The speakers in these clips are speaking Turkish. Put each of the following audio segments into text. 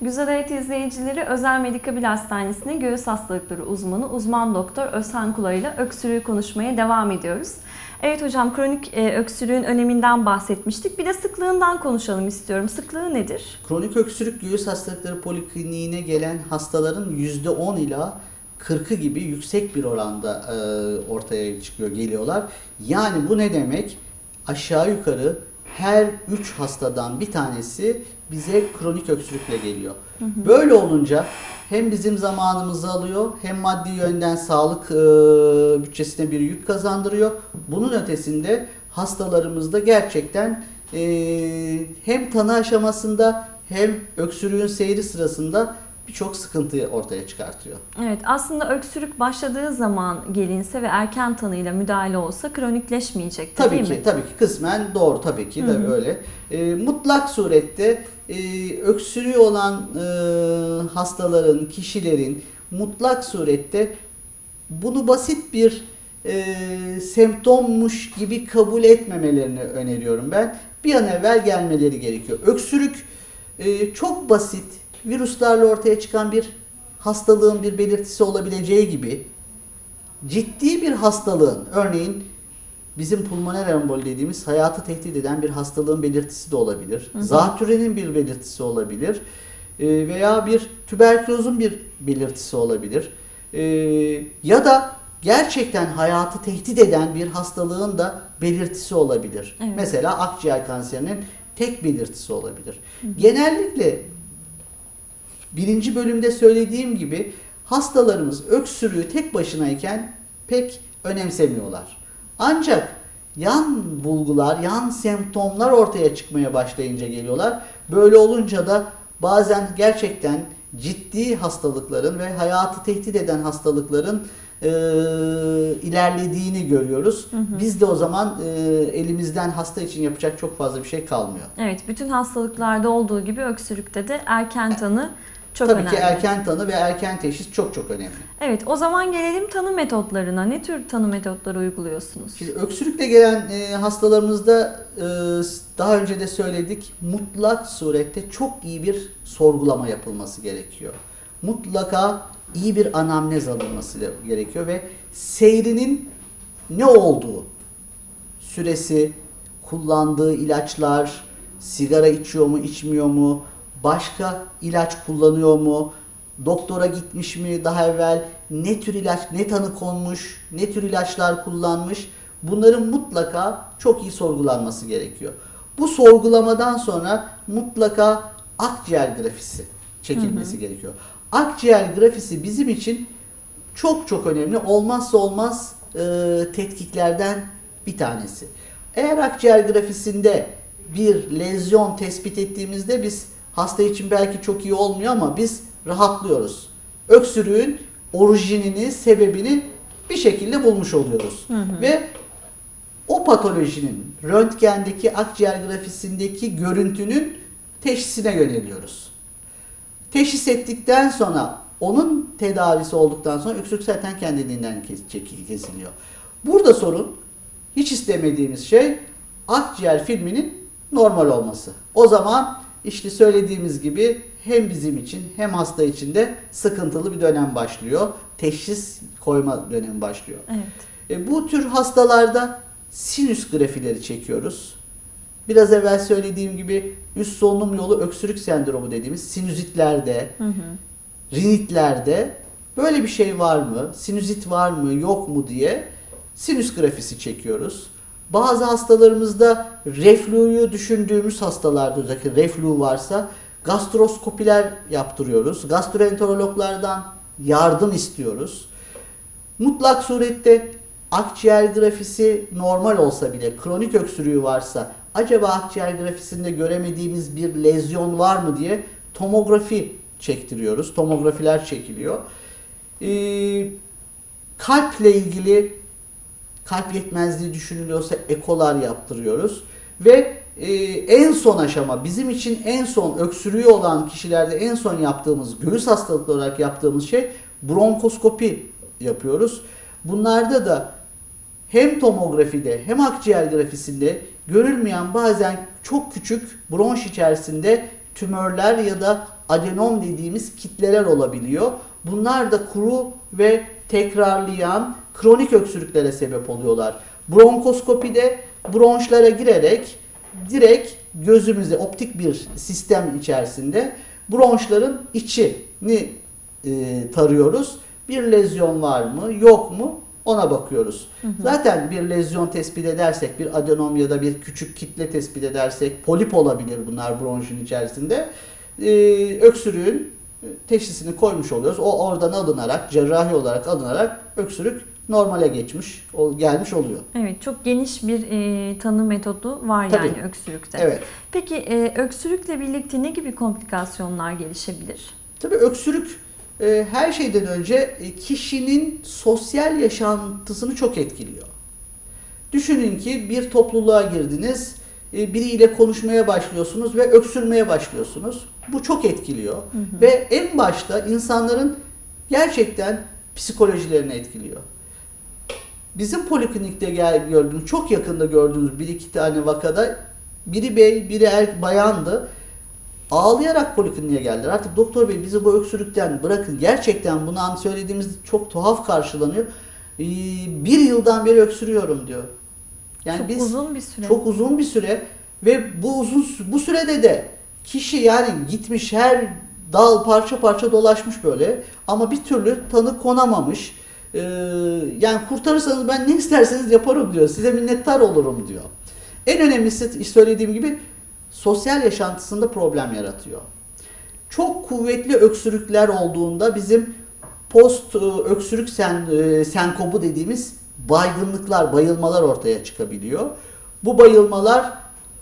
Güzel Hayat izleyicileri, Özel Medikabil Hastanesi'nin göğüs hastalıkları uzmanı uzman doktor Özhan Kula ile öksürüğü konuşmaya devam ediyoruz. Evet hocam, kronik öksürüğün öneminden bahsetmiştik. Bir de sıklığından konuşalım istiyorum. Sıklığı nedir? Kronik öksürük göğüs hastalıkları polikliniğine gelen hastaların %10 ila 40'ı gibi yüksek bir oranda ortaya geliyorlar. Yani bu ne demek? Aşağı yukarı her 3 hastadan bir tanesi bize kronik öksürükle geliyor. Böyle olunca hem bizim zamanımızı alıyor, hem maddi yönden sağlık bütçesine bir yük kazandırıyor. Bunun ötesinde hastalarımızda gerçekten hem tanı aşamasında hem öksürüğün seyri sırasında birçok sıkıntıyı ortaya çıkartıyor. Evet, aslında öksürük başladığı zaman gelinse ve erken tanıyla müdahale olsa kronikleşmeyecek, değil mi? Tabii ki kısmen doğru, tabii ki de öyle. Mutlak surette öksürüğü olan hastaların, kişilerin mutlak surette bunu basit bir semptommuş gibi kabul etmemelerini öneriyorum ben. Bir an evvel gelmeleri gerekiyor. Öksürük çok basit, virüslerle ortaya çıkan bir hastalığın bir belirtisi olabileceği gibi ciddi bir hastalığın, örneğin bizim pulmoner emboli dediğimiz hayatı tehdit eden bir hastalığın belirtisi de olabilir. Zatürrenin bir belirtisi olabilir. Veya bir tüberkülozun bir belirtisi olabilir. Ya da gerçekten hayatı tehdit eden bir hastalığın da belirtisi olabilir. Evet. Mesela akciğer kanserinin tek belirtisi olabilir. Genellikle birinci bölümde söylediğim gibi hastalarımız öksürüğü tek başınayken pek önemsemiyorlar. Ancak yan bulgular, yan semptomlar ortaya çıkmaya başlayınca geliyorlar. Böyle olunca da bazen gerçekten ciddi hastalıkların ve hayatı tehdit eden hastalıkların ilerlediğini görüyoruz. Biz de o zaman elimizden hasta için yapacak çok fazla bir şey kalmıyor. Evet, bütün hastalıklarda olduğu gibi öksürükte de erken tanı çok önemli. Tabii ki erken tanı ve erken teşhis çok önemli. Evet, o zaman gelelim tanı metotlarına. Ne tür tanı metotları uyguluyorsunuz? Şimdi öksürükle gelen hastalarımızda daha önce de söyledik, mutlak surette çok iyi bir sorgulama yapılması gerekiyor. Mutlaka iyi bir anamnez alınması gerekiyor ve seyrinin ne olduğu, süresi, kullandığı ilaçlar, sigara içiyor mu, içmiyor mu, başka ilaç kullanıyor mu, doktora gitmiş mi daha evvel, ne tür ilaç, ne tanı konmuş, ne tür ilaçlar kullanmış, bunların mutlaka çok iyi sorgulanması gerekiyor. Bu sorgulamadan sonra mutlaka akciğer grafisi çekilmesi gerekiyor. Akciğer grafisi bizim için çok önemli, olmazsa olmaz tetkiklerden bir tanesi. Eğer akciğer grafisinde bir lezyon tespit ettiğimizde biz hasta için belki çok iyi olmuyor ama biz rahatlıyoruz. Öksürüğün orijinini, sebebini bir şekilde bulmuş oluyoruz. Ve o patolojinin röntgendeki akciğer grafisindeki görüntünün teşhisine yöneliyoruz. Teşhis ettikten sonra onun tedavisi olduktan sonra öksürük zaten kendiliğinden kesiliyor. Burada sorun, hiç istemediğimiz şey akciğer filminin normal olması. O zaman işte söylediğimiz gibi hem bizim için hem hasta için de sıkıntılı bir dönem başlıyor. Teşhis koyma dönemi başlıyor. Evet. Bu tür hastalarda sinüs grafileri çekiyoruz. Biraz evvel söylediğim gibi üst solunum yolu öksürük sendromu dediğimiz sinüzitlerde, rinitlerde böyle bir şey var mı, sinüzit var mı, yok mu diye sinüs grafisi çekiyoruz. Bazı hastalarımızda refluyu düşündüğümüz hastalarda, özellikle reflu varsa gastroskopiler yaptırıyoruz. Gastroenterologlardan yardım istiyoruz. Mutlak surette akciğer grafisi normal olsa bile kronik öksürüğü varsa acaba akciğer grafisinde göremediğimiz bir lezyon var mı diye tomografi çektiriyoruz. Tomografiler çekiliyor. Kalple ilgili kalp yetmezliği düşünülüyorsa ekolar yaptırıyoruz. Ve en son aşama, bizim için en son öksürüğü olan kişilerde en son yaptığımız, göğüs hastalıkları olarak yaptığımız şey bronkoskopi yapıyoruz. Bunlarda da hem tomografide hem akciğer grafisinde görülmeyen bazen çok küçük bronş içerisinde tümörler ya da adenom dediğimiz kitleler olabiliyor. Bunlar da kuru ve tekrarlayan kronik öksürüklere sebep oluyorlar. Bronkoskopide bronşlara girerek direkt gözümüze optik bir sistem içerisinde bronşların içini tarıyoruz. Bir lezyon var mı, yok mu? Ona bakıyoruz. Zaten bir lezyon tespit edersek, bir adenom ya da bir küçük kitle tespit edersek, polip olabilir bunlar bronşun içerisinde. Öksürüğün teşhisini koymuş oluyoruz. O oradan alınarak, cerrahi olarak alınarak öksürük normale gelmiş oluyor. Evet, çok geniş bir tanı metodu var Tabii. yani öksürükte. Evet. Peki öksürükle birlikte ne gibi komplikasyonlar gelişebilir? Tabii öksürük her şeyden önce kişinin sosyal yaşantısını çok etkiliyor. Düşünün ki bir topluluğa girdiniz, biriyle konuşmaya başlıyorsunuz ve öksürmeye başlıyorsunuz. Bu çok etkiliyor. Ve en başta insanların gerçekten psikolojilerini etkiliyor. Bizim poliklinikte gördüğümüz, çok yakında gördüğümüz bir iki tane vakada biri bey, biri bayandı. Ağlayarak polikliniğe geldiler. Artık doktor bey bizi bu öksürükten bırakın. Gerçekten bunu söylediğimiz çok tuhaf karşılanıyor. Bir yıldan beri öksürüyorum diyor. Yani Çok uzun bir süre. Çok uzun bir süre ve bu sürede de kişi yani gitmiş her dal parça parça dolaşmış böyle ama bir türlü tanı konamamış. Yani kurtarırsanız ben ne isterseniz yaparım diyor. Size minnettar olurum diyor. En önemlisi söylediğim gibi sosyal yaşantısında problem yaratıyor. Çok kuvvetli öksürükler olduğunda bizim post öksürük senkobu dediğimiz baygınlıklar, bayılmalar ortaya çıkabiliyor. Bu bayılmalar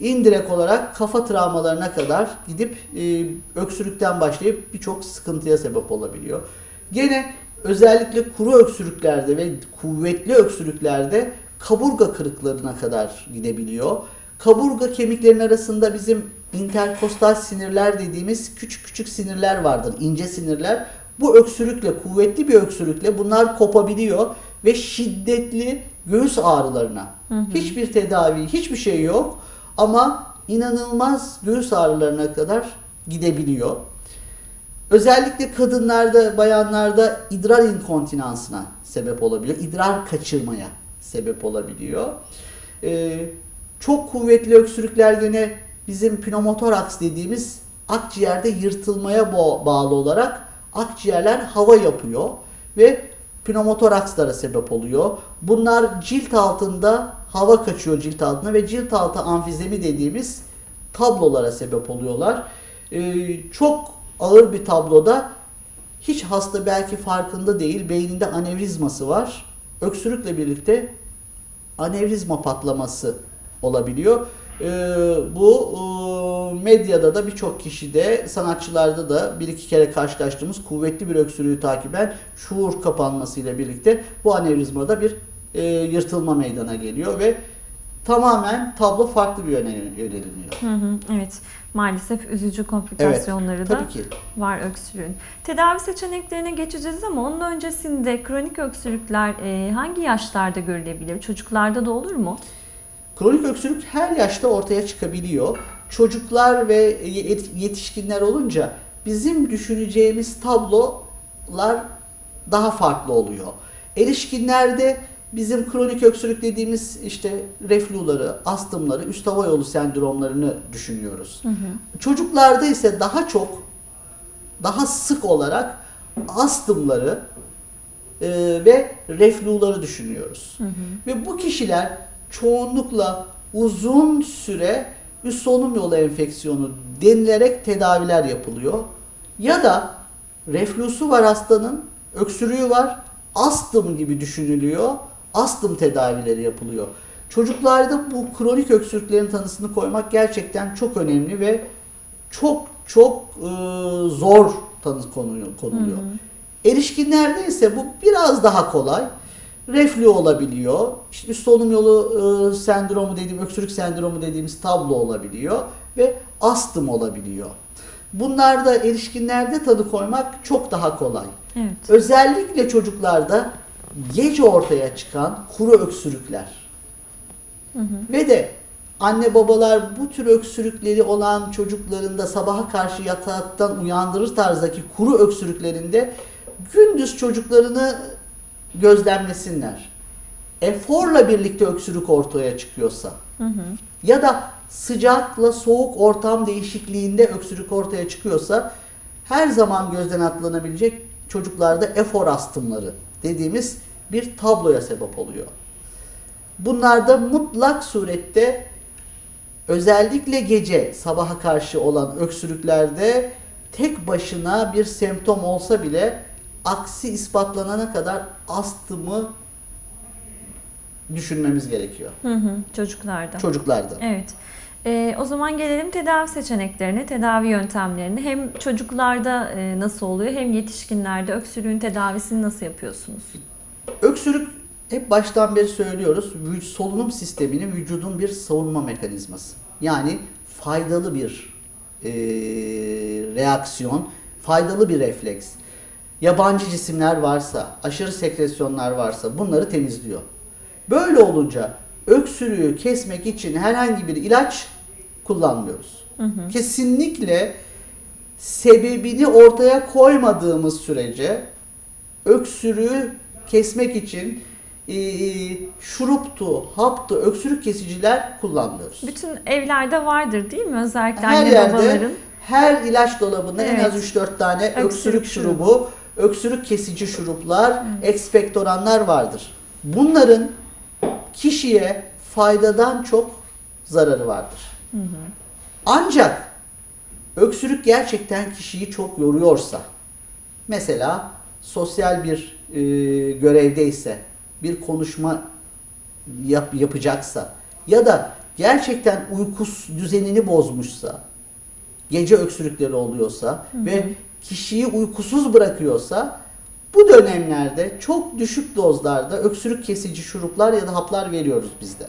indirekt olarak kafa travmalarına kadar gidip öksürükten başlayıp birçok sıkıntıya sebep olabiliyor. Gene özellikle kuru öksürüklerde ve kuvvetli öksürüklerde kaburga kırıklarına kadar gidebiliyor. Kaburga kemiklerinin arasında bizim interkostal sinirler dediğimiz küçük küçük sinirler vardır, ince sinirler. Bu öksürükle, kuvvetli bir öksürükle bunlar kopabiliyor ve şiddetli göğüs ağrılarına. Hiçbir tedavi, hiçbir şey yok ama inanılmaz göğüs ağrılarına kadar gidebiliyor. Özellikle kadınlarda, bayanlarda idrar inkontinansına sebep olabiliyor. İdrar kaçırmaya sebep olabiliyor. Çok kuvvetli öksürükler gene bizim pneumotoraks dediğimiz akciğerde yırtılmaya bağlı olarak akciğerler hava yapıyor ve pneumotorakslara sebep oluyor. Bunlar cilt altında hava kaçıyor cilt altına ve cilt altı amfizemi dediğimiz tablolara sebep oluyorlar. Çok ağır bir tabloda hiç hasta belki farkında değil, beyninde anevrizması var. Öksürükle birlikte anevrizma patlaması olabiliyor. Bu medyada da birçok kişide, sanatçılarda da bir iki kere karşılaştığımız kuvvetli bir öksürüğü takiben şuur kapanmasıyla birlikte bu anevrizmada bir yırtılma meydana geliyor ve tamamen tablo farklı bir yöne yöneliniyor. Evet, maalesef üzücü komplikasyonları da tabii ki var öksürüğün. Tedavi seçeneklerine geçeceğiz ama onun öncesinde kronik öksürükler hangi yaşlarda görülebilir? Çocuklarda da olur mu? Kronik öksürük her yaşta ortaya çıkabiliyor. Çocuklar ve yetişkinler olunca bizim düşüneceğimiz tablolar daha farklı oluyor. Erişkinlerde bizim kronik öksürük dediğimiz işte refluları, astımları, üst hava yolu sendromlarını düşünüyoruz. Çocuklarda ise daha sık olarak astımları ve refluları düşünüyoruz. Ve bu kişiler çoğunlukla uzun süre üst solunum yolu enfeksiyonu denilerek tedaviler yapılıyor. Ya da reflüsü var hastanın, öksürüğü var, astım gibi düşünülüyor. Astım tedavileri yapılıyor. Çocuklarda bu kronik öksürüklerin tanısını koymak gerçekten çok önemli ve çok zor tanı konuluyor. Erişkinlerde ise bu biraz daha kolay. Reflü olabiliyor. İşte üst solunum yolu sendromu öksürük sendromu dediğimiz tablo olabiliyor ve astım olabiliyor. Bunlarda erişkinlerde tanı koymak çok daha kolay. Evet. Özellikle çocuklarda gece ortaya çıkan kuru öksürükler ve de anne babalar bu tür öksürükleri olan çocuklarında sabaha karşı yataktan uyandırır tarzdaki kuru öksürüklerinde gündüz çocuklarını gözlemlesinler. Eforla birlikte öksürük ortaya çıkıyorsa ya da sıcakla soğuk ortam değişikliğinde öksürük ortaya çıkıyorsa her zaman gözden atlanabilecek çocuklarda efor astımları dediğimiz bir tabloya sebep oluyor. Bunlarda mutlak surette özellikle gece sabaha karşı olan öksürüklerde tek başına bir semptom olsa bile aksi ispatlanana kadar astımı düşünmemiz gerekiyor. Çocuklarda. Çocuklarda. Evet. O zaman gelelim tedavi seçeneklerine, tedavi yöntemlerine. Hem çocuklarda nasıl oluyor hem yetişkinlerde öksürüğün tedavisini nasıl yapıyorsunuz? Öksürük hep baştan beri söylüyoruz. Solunum sisteminin vücudun bir savunma mekanizması. Yani faydalı bir reaksiyon, faydalı bir refleks. Yabancı cisimler varsa, aşırı sekresyonlar varsa bunları temizliyor. Böyle olunca öksürüğü kesmek için herhangi bir ilaç kullanmıyoruz. Kesinlikle sebebini ortaya koymadığımız sürece öksürüğü kesmek için şuruptu, haptı, öksürük kesiciler kullanmıyoruz. Bütün evlerde vardır değil mi? Özellikle Her anne yerde, babaların. her ilaç dolabında en Evet. az 3-4 tane öksürük Öksürük şurubu, öksürük kesici şuruplar, ekspektoranlar vardır. Bunların kişiye faydadan çok zararı vardır. Ancak öksürük gerçekten kişiyi çok yoruyorsa, mesela sosyal bir görevdeyse, bir konuşma yapacaksa ya da gerçekten uykus düzenini bozmuşsa, gece öksürükleri oluyorsa ve kişiyi uykusuz bırakıyorsa bu dönemlerde çok düşük dozlarda öksürük kesici şuruplar ya da haplar veriyoruz biz de.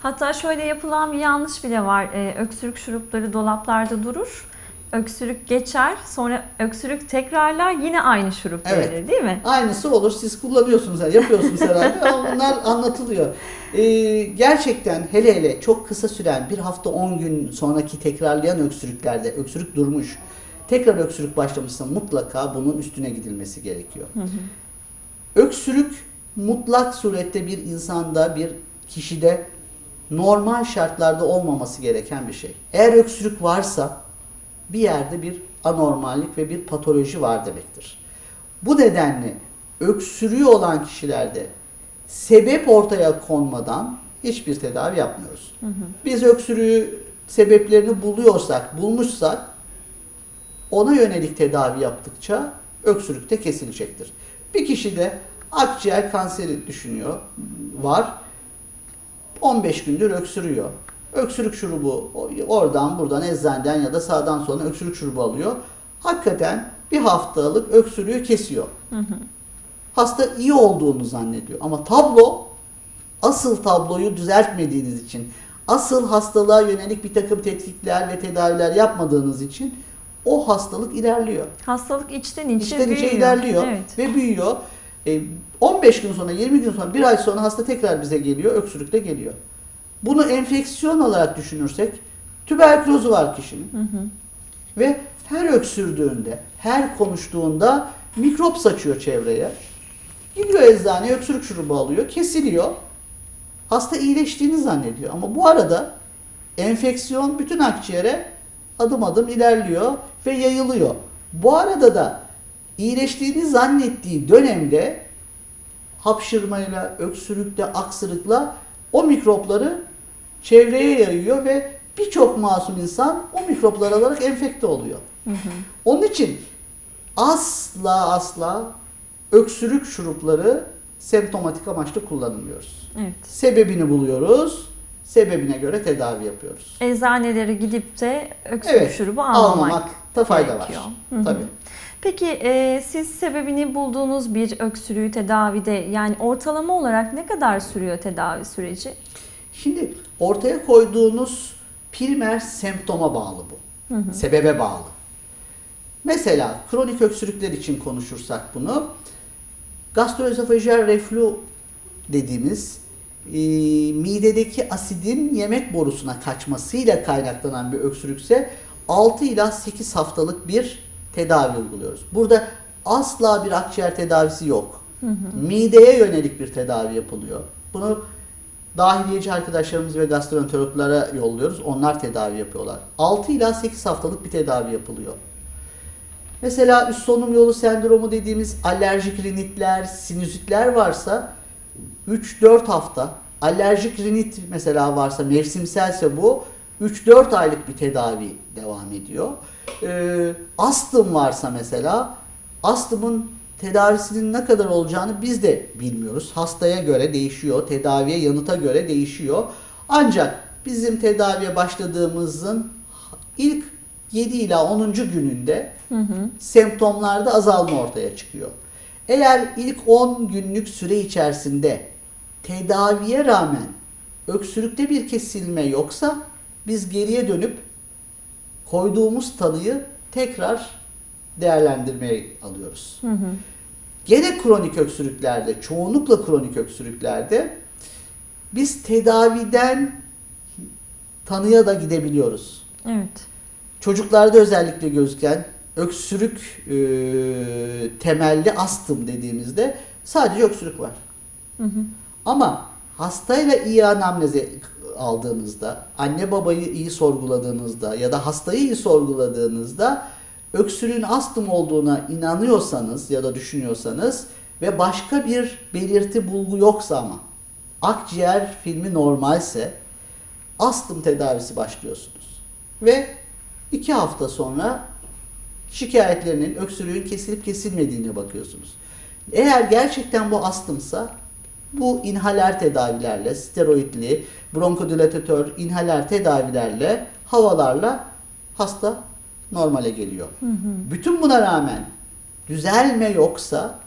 Hatta şöyle yapılan bir yanlış bile var. Öksürük şurupları dolaplarda durur. Öksürük geçer. Sonra öksürük tekrarlar. Yine aynı şurup Evet. verilir değil mi? Aynısı olur. Siz kullanıyorsunuz, yapıyorsunuz herhalde ama bunlar anlatılıyor. Gerçekten hele hele çok kısa süren 1 hafta 10 gün sonraki tekrarlayan öksürüklerde öksürük durmuş, tekrar öksürük başlamışsa mutlaka bunun üstüne gidilmesi gerekiyor. Öksürük mutlak surette bir insanda, bir kişide normal şartlarda olmaması gereken bir şey. Eğer öksürük varsa bir yerde bir anormallik ve bir patoloji var demektir. Bu nedenle öksürüğü olan kişilerde sebep ortaya konmadan hiçbir tedavi yapmıyoruz. Biz öksürüğü sebeplerini bulmuşsak ona yönelik tedavi yaptıkça öksürük de kesilecektir. Bir kişide akciğer kanseri var. 15 gündür öksürüyor. Öksürük şurubu oradan buradan eczaneden ya da sağdan soldan öksürük şurubu alıyor. Hakikaten bir haftalık öksürüğü kesiyor. Hasta iyi olduğunu zannediyor. Ama asıl tabloyu düzeltmediğiniz için, asıl hastalığa yönelik bir takım tetkikler ve tedaviler yapmadığınız için o hastalık ilerliyor. Hastalık içten içe İçten ilerliyor Evet. ve büyüyor. 15 gün sonra, 20 gün sonra, 1 ay sonra hasta tekrar bize geliyor, öksürükle geliyor. Bunu enfeksiyon olarak düşünürsek, tüberkülozu var kişinin. Ve her öksürdüğünde, her konuştuğunda mikrop saçıyor çevreye. Gidiyor eczaneye, öksürük şurubu alıyor, kesiliyor. Hasta iyileştiğini zannediyor. Ama bu arada enfeksiyon bütün akciğere adım adım ilerliyor ve yayılıyor. Bu arada da iyileştiğini zannettiği dönemde hapşırmayla, öksürükle, aksırıkla o mikropları çevreye yayıyor ve birçok masum insan o mikroplar alarak enfekte oluyor. Onun için asla öksürük şurupları semptomatik amaçlı kullanılmıyoruz. Evet. Sebebini buluyoruz, sebebine göre tedavi yapıyoruz. Eczanelere gidip de öksürük şurubu almamakta fayda gerekiyor. var. Tabii. Peki siz sebebini bulduğunuz bir öksürüğü tedavide yani ortalama olarak ne kadar sürüyor tedavi süreci? Şimdi ortaya koyduğunuz primer semptoma bağlı bu. Sebebe bağlı. Mesela kronik öksürükler için konuşursak bunu, gastroözofajel reflü dediğimiz midedeki asidin yemek borusuna kaçmasıyla kaynaklanan bir öksürükse 6 ila 8 haftalık bir tedavi uyguluyoruz. Burada asla bir akciğer tedavisi yok. Mideye yönelik bir tedavi yapılıyor. Bunu dahiliyeci arkadaşlarımız ve gastroenterologlara yolluyoruz. Onlar tedavi yapıyorlar. 6 ila 8 haftalık bir tedavi yapılıyor. Mesela üst solunum yolu sendromu dediğimiz alerjik rinitler, sinüzitler varsa 3-4 hafta, alerjik rinit mesela varsa, mevsimselse bu 3-4 aylık bir tedavi devam ediyor. Astım varsa mesela, astımın tedavisinin ne kadar olacağını biz de bilmiyoruz. Hastaya göre değişiyor, tedaviye, yanıta göre değişiyor. Ancak bizim tedaviye başladığımızın ilk 7 ila 10. gününde semptomlarda azalma ortaya çıkıyor. Eğer ilk 10 günlük süre içerisinde tedaviye rağmen öksürükte bir kesilme yoksa biz geriye dönüp koyduğumuz tanıyı tekrar değerlendirmeye alıyoruz. Gene kronik öksürüklerde, çoğunlukla kronik öksürüklerde biz tedaviden tanıya da gidebiliyoruz. Evet. Çocuklarda özellikle gözüken öksürük temelli astım dediğimizde sadece öksürük var. Ama hastayla iyi anamnezi aldığınızda, anne babayı iyi sorguladığınızda ya da hastayı iyi sorguladığınızda öksürüğün astım olduğuna inanıyorsanız ya da düşünüyorsanız ve başka bir belirti bulgu yoksa ama akciğer filmi normalse astım tedavisi başlıyorsunuz. Ve 2 hafta sonra şikayetlerinin, öksürüğün kesilip kesilmediğine bakıyorsunuz. Eğer gerçekten bu astımsa bu inhaler tedavilerle, steroidli, bronkodilatatör, inhaler tedavilerle, havalarla hasta normale geliyor. Bütün buna rağmen düzelme yoksa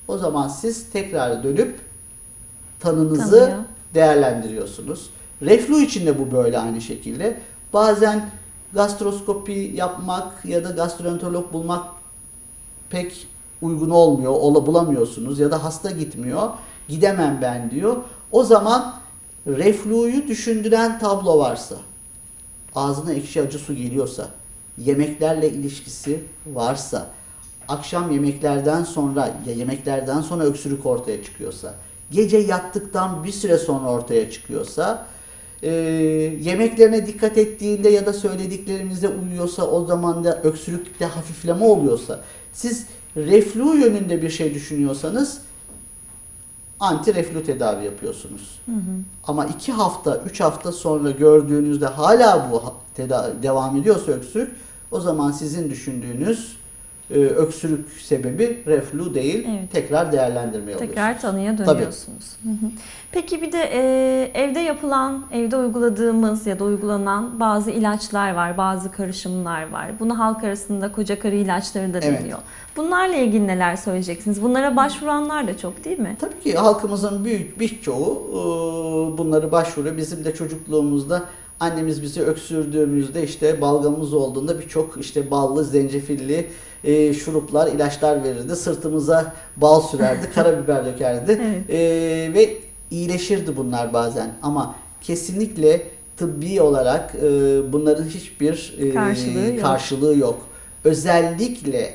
o zaman siz tekrar dönüp tanınızı değerlendiriyorsunuz. Reflü için de bu böyle aynı şekilde. Bazen gastroskopi yapmak ya da gastroenterolog bulmak pek uygun olmuyor, bulamıyorsunuz ya da hasta gitmiyor, gidemem ben diyor. O zaman reflüyü düşündüren tablo varsa, ağzına ekşi acı su geliyorsa, yemeklerle ilişkisi varsa, akşam yemeklerden sonra ya yemeklerden sonra öksürük ortaya çıkıyorsa, gece yattıktan bir süre sonra ortaya çıkıyorsa, yemeklerine dikkat ettiğinde ya da söylediklerimize uyuyorsa, o zaman da öksürükte hafifleme oluyorsa, siz reflü yönünde bir şey düşünüyorsanız anti reflü tedavi yapıyorsunuz. Ama 2 hafta, 3 hafta sonra gördüğünüzde hala bu devam ediyorsa öksürük, o zaman sizin düşündüğünüz öksürük sebebi reflü değil, tekrar değerlendirmeye alıyorsunuz. Tekrar tanıya dönüyorsunuz. Peki bir de evde yapılan, evde uyguladığımız ya da uygulanan bazı ilaçlar var, bazı karışımlar var. Bunu halk arasında koca karı ilaçları da deniyor. Bunlarla ilgili neler söyleyeceksiniz? Bunlara başvuranlar da çok değil mi? Tabii ki halkımızın büyük birçoğu bunları başvuruyor. Bizim de çocukluğumuzda annemiz bizi öksürdüğümüzde işte balgamımız olduğunda birçok işte ballı, zencefilli şuruplar, ilaçlar verirdi. Sırtımıza bal sürerdi, karabiber dökerdi ve iyileşirdi bunlar bazen. Ama kesinlikle tıbbi olarak bunların hiçbir karşılığı yok. Özellikle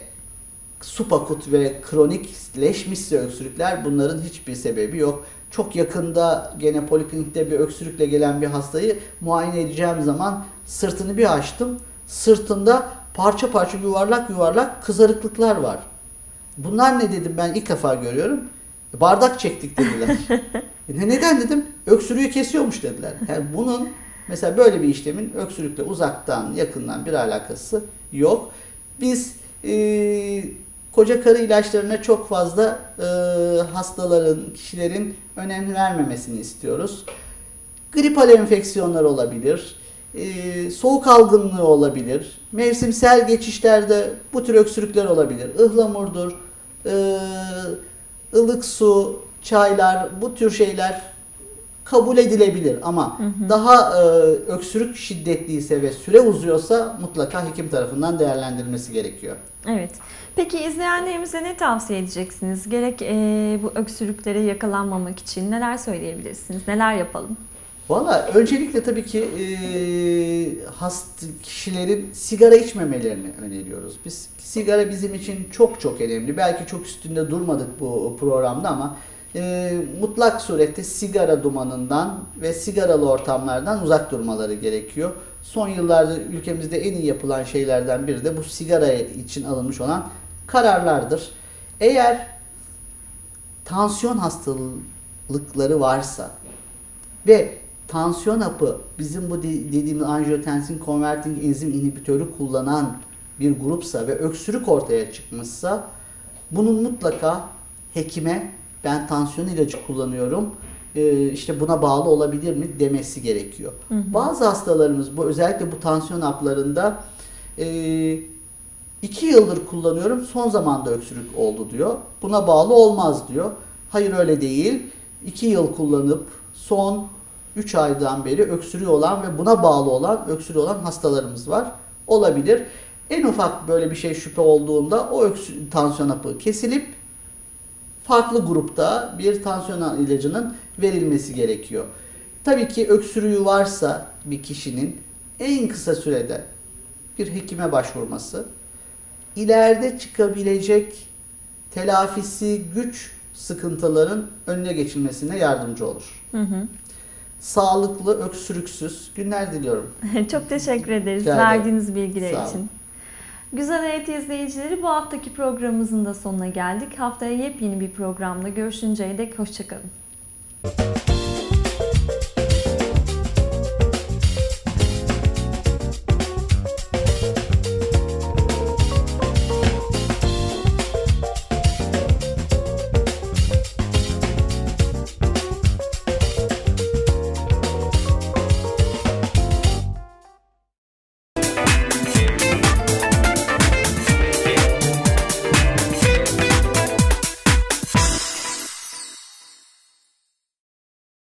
supakut ve kronikleşmişse öksürükler, bunların hiçbir sebebi yok. Çok yakında gene poliklinikte bir öksürükle gelen bir hastayı muayene edeceğim zaman sırtını bir açtım. Sırtında parça parça yuvarlak yuvarlak kızarıklıklar var. Bunlar ne dedim, ben ilk defa görüyorum. Bardak çektik dediler. Neden dedim? Öksürüğü kesiyormuş dediler. Yani bunun mesela böyle bir işlemin öksürükle uzaktan yakından bir alakası yok. Biz koca karı ilaçlarına çok fazla hastaların, kişilerin önem vermemesini istiyoruz. Gripal enfeksiyonlar olabilir, soğuk algınlığı olabilir, mevsimsel geçişlerde bu tür öksürükler olabilir. Ihlamurdur, ılık su, çaylar, bu tür şeyler kabul edilebilir ama daha öksürük şiddetliyse ve süre uzuyorsa mutlaka hekim tarafından değerlendirilmesi gerekiyor. Evet. Peki izleyenlerimize ne tavsiye edeceksiniz? Gerek bu öksürüklere yakalanmamak için neler söyleyebilirsiniz? Neler yapalım? Valla öncelikle tabii ki hasta kişilerin sigara içmemelerini öneriyoruz. Sigara bizim için çok çok önemli. Belki çok üstünde durmadık bu programda ama mutlak surette sigara dumanından ve sigaralı ortamlardan uzak durmaları gerekiyor. Son yıllarda ülkemizde en iyi yapılan şeylerden biri de bu sigara için alınmış olan kararlardır. Eğer tansiyon hastalıkları varsa ve tansiyon hapı bizim bu dediğimiz angiotensin converting enzim inhibitörü kullanan bir grupsa ve öksürük ortaya çıkmışsa bunun mutlaka hekime ben tansiyon ilacı kullanıyorum işte buna bağlı olabilir mi demesi gerekiyor. Bazı hastalarımız bu özellikle bu tansiyon haplarında 2 yıldır kullanıyorum son zamanda öksürük oldu diyor. Buna bağlı olmaz diyor. Hayır öyle değil. 2 yıl kullanıp son 3 aydan beri öksürüğü olan ve buna bağlı olan öksürüğü olan hastalarımız var. Olabilir. En ufak böyle bir şey şüphe olduğunda o tansiyon hapı kesilip farklı grupta bir tansiyon ilacının verilmesi gerekiyor. Tabii ki öksürüğü varsa bir kişinin en kısa sürede bir hekime başvurması, ileride çıkabilecek telafisi güç sıkıntıların önüne geçilmesine yardımcı olur. Sağlıklı, öksürüksüz günler diliyorum. Çok teşekkür ederiz Rica ederim. verdiğiniz bilgiler Sağ olun. için. Güzel Hayat izleyicileri, bu haftaki programımızın da sonuna geldik. Haftaya yepyeni bir programda görüşünceye dek hoşça kalın.